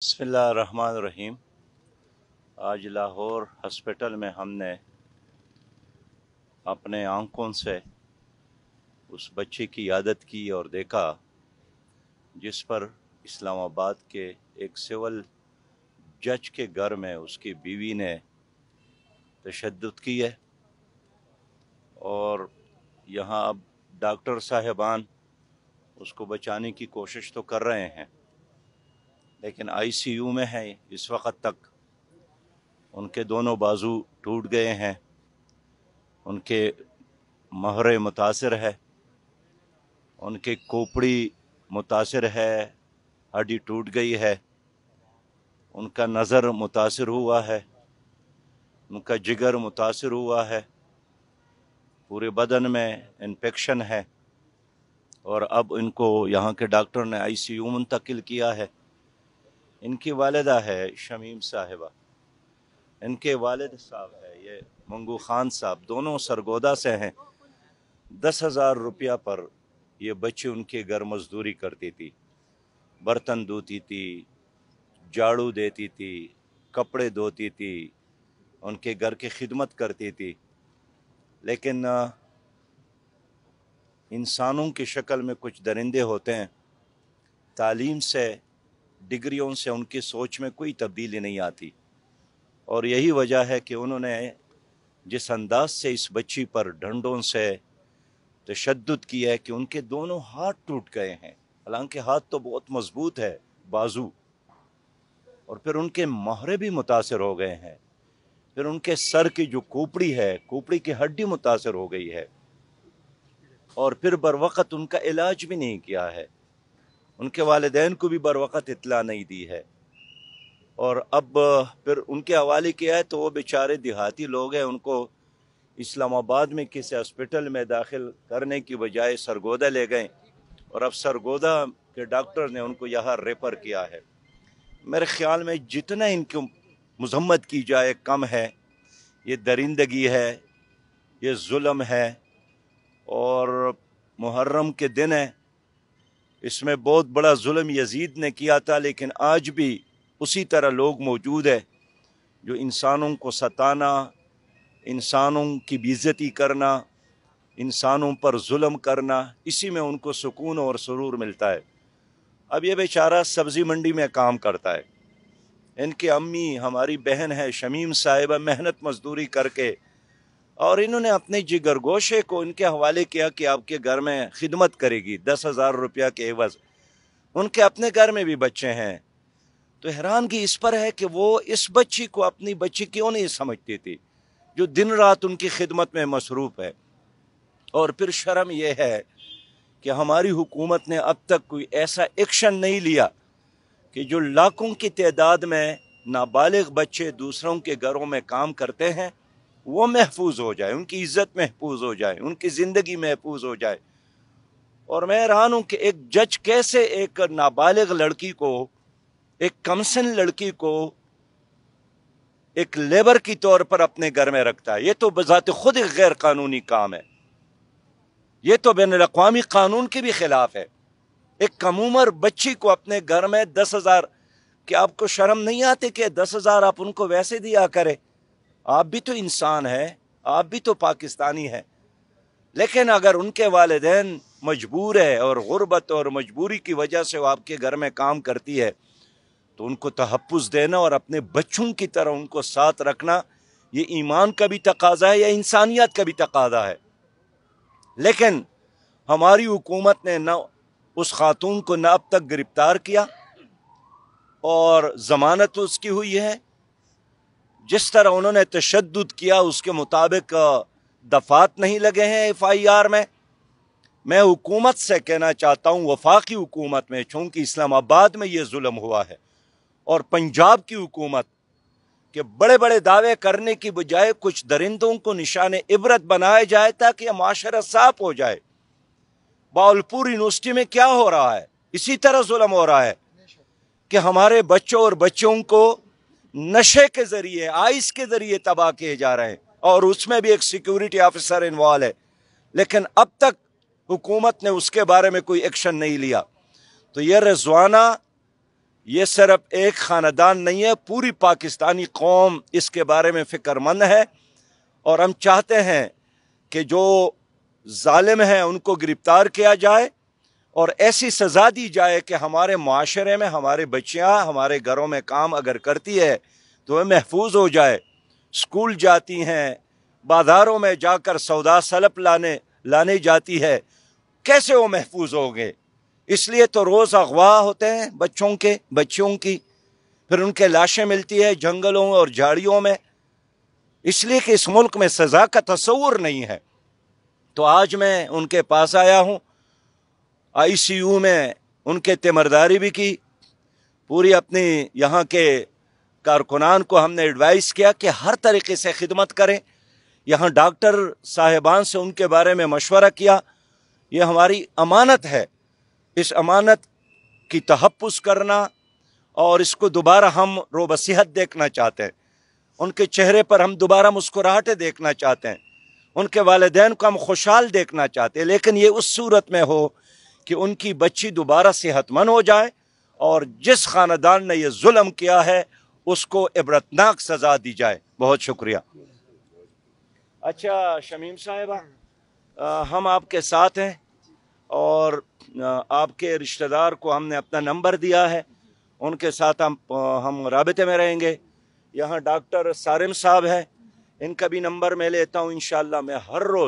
बिस्मिल्लाहिर्रहमानिर्रहीम। आज लाहौर हॉस्पिटल में हमने अपने आंखों से उस बच्चे की आदत की और देखा जिस पर इस्लामाबाद के एक सिविल जज के घर में उसकी बीवी ने तशद्दुद की है। और यहाँ अब डॉक्टर साहिबान उसको बचाने की कोशिश तो कर रहे हैं, लेकिन आईसीयू में है इस वक्त तक। उनके दोनों बाजू टूट गए हैं, उनके महरे मुतासिर है, उनकी खोपड़ी मुतासिर है, हड्डी टूट गई है, उनका नज़र मुतासिर हुआ है, उनका जिगर मुतासिर हुआ है, पूरे बदन में इन्फेक्शन है। और अब इनको यहाँ के डॉक्टर ने आईसीयू मुंतकिल किया है। इनकी वालिदा है शमीम साहिबा, इनके वालिद साहब है ये मंगू खान साहब, दोनों सरगोदा से हैं। 10,000 रुपया पर ये बच्ची उनके घर मजदूरी करती थी, बर्तन धोती थी, झाड़ू देती थी, कपड़े धोती थी, उनके घर की खिदमत करती थी। लेकिन इंसानों की शक्ल में कुछ दरिंदे होते हैं, तालीम से, डिग्रियों से उनकी सोच में कोई तब्दीली नहीं आती। और यही वजह है कि उन्होंने जिस अंदाज से इस बच्ची पर डंडों से तशद्दुद किया है कि उनके दोनों हाथ टूट गए हैं। हालांकि हाथ तो बहुत मजबूत है, बाजू, और फिर उनके महरे भी मुतासिर हो गए हैं। फिर उनके सर की जो खोपड़ी है, खोपड़ी की हड्डी मुतासिर हो गई है, और फिर बरवक़्त उनका इलाज भी नहीं किया है। उनके वालिदैन को भी बरवक़्त इत्तला नहीं दी है। और अब फिर उनके हवाले किया है तो वो बेचारे देहाती लोग हैं, उनको इस्लामाबाद में किसी हॉस्पिटल में दाखिल करने की बजाय सरगोदा ले गए, और अब सरगोदा के डॉक्टर ने उनको यहाँ रेफर किया है। मेरे ख्याल में जितना इनकी मजम्मत की जाए कम है। ये दरिंदगी है, ये जुल्म है। और मुहर्रम के दिन है, इसमें बहुत बड़ा जुल्म यजीद ने किया था, लेकिन आज भी उसी तरह लोग मौजूद है जो इंसानों को सताना, इंसानों की बेइज्जती करना, इंसानों पर जुल्म करना, इसी में उनको सुकून और सुरूर मिलता है। अब ये बेचारा सब्जी मंडी में काम करता है। इनकी अम्मी हमारी बहन है शमीम साहिबा, मेहनत मजदूरी करके, और इन्होंने अपने जिगर गोशे को इनके हवाले किया कि आपके घर में खिदमत करेगी 10,000 रुपया के एवज। उनके अपने घर में भी बच्चे हैं। तो हैरानगी इस पर है कि वो इस बच्ची को अपनी बच्ची क्यों नहीं समझती थी, जो दिन रात उनकी खिदमत में मसरूफ़ है। और फिर शर्म यह है कि हमारी हुकूमत ने अब तक कोई ऐसा एक्शन नहीं लिया कि जो लाखों की तादाद में नाबालिग बच्चे दूसरों के घरों में काम करते हैं वो महफूज हो जाए, उनकी इज्जत महफूज हो जाए, उनकी ज़िंदगी महफूज हो जाए। और मैं हैरान हूँ कि एक जज कैसे एक नाबालिग लड़की को, एक कमसिन लड़की को एक लेबर की तौर पर अपने घर में रखता है। ये तो बजाते खुद एक गैर कानूनी काम है, ये तो बैनुल अक़वामी कानून के भी खिलाफ है। एक कम उम्र बच्ची को अपने घर में 10,000, कि आपको शर्म नहीं आती कि 10,000 आप उनको वैसे दिया करे? आप भी तो इंसान है, आप भी तो पाकिस्तानी है। लेकिन अगर उनके वालिदैन मजबूर है और गुर्बत और मजबूरी की वजह से वो आपके घर में काम करती है, तो उनको तहफ़्फ़ुज़ देना और अपने बच्चों की तरह उनको साथ रखना, ये ईमान का भी तकाज़ा है, या इंसानियत का भी तकाज़ा है। लेकिन हमारी हुकूमत ने न उस खातून को न अब तक गिरफ्तार किया, और ज़मानत उसकी हुई है। जिस तरह उन्होंने तशद्दुद किया उसके मुताबिक दफात नहीं लगे हैं FIR में। मैं हुकूमत से कहना चाहता हूँ, वफाकी हुकूमत में, चूँकि इस्लामाबाद में ये जुल्म हुआ है, और पंजाब की हुकूमत के बड़े बड़े दावे करने की बजाय कुछ दरिंदों को निशाने इबरत बनाया जाए ताकि यह माशरा साफ हो जाए। बावलपुर यूनिवर्सिटी में क्या हो रहा है? इसी तरह जुल्म हो रहा है कि हमारे बच्चों और बच्चों को नशे के जरिए, आइस के जरिए तबाह किए जा रहे हैं, और उसमें भी एक सिक्योरिटी ऑफिसर इन्वॉल्व है। लेकिन अब तक हुकूमत ने उसके बारे में कोई एक्शन नहीं लिया। तो ये रिजवाना, یہ صرف ایک خاندان نہیں ہے، پوری پاکستانی قوم اس کے بارے میں فکر مند ہے، اور ہم چاہتے ہیں کہ جو ظالم ہیں ان کو گرفتار کیا جائے اور ایسی سزا دی جائے کہ ہمارے معاشرے میں ہمارے بچیاں ہمارے گھروں میں کام اگر کرتی ہے تو وہ محفوظ ہو جائے، اسکول جاتی ہیں، بازاروں میں جا کر سودا سلپ لانے جاتی ہے، کیسے وہ محفوظ ہو گئے؟ اس لیے تو روز اغوا ہوتے ہیں بچیوں کی، پھر ان کے لاشیں ملتی ہے جنگلوں اور جھاڑیوں میں، اس لیے کہ اس ملک میں سزا کا تصور نہیں ہے۔ تو آج میں ان کے پاس آیا ہوں، آئی سی یو میں ان کے تیمارداری بھی کی، پوری اپنی یہاں کے کارکنان کو ہم نے ایڈوائز کیا کہ ہر طریقے سے خدمت کریں، یہاں ڈاکٹر صاحبان سے ان کے بارے میں مشورہ کیا، یہ ہماری امانت ہے، اس امانت کی تحفظ کرنا، اور اس کو دوبارہ ہم روب صحت دیکھنا چاہتے ہیں، ان کے چہرے پر ہم دوبارہ مسکراہٹیں دیکھنا چاہتے ہیں، ان کے والدین کو ہم خوشحال دیکھنا چاہتے ہیں، لیکن یہ اس صورت میں ہو کہ ان کی بچی دوبارہ صحت مند ہو جائے، اور جس خاندان نے یہ ظلم کیا ہے اس کو عبرتناک سزا دی جائے۔ بہت شکریہ۔ اچھا شمیم صاحبہ، ہم آپ کے ساتھ ہیں، اور آپ کے رشتہ دار کو ہم نے اپنا نمبر دیا ہے، ان کے ساتھ ہم رابطے میں رہیں گے۔ یہاں ڈاکٹر سارم صاحب ہیں، ان کا بھی نمبر میں لیتا ہوں، انشاءاللہ میں ہر روز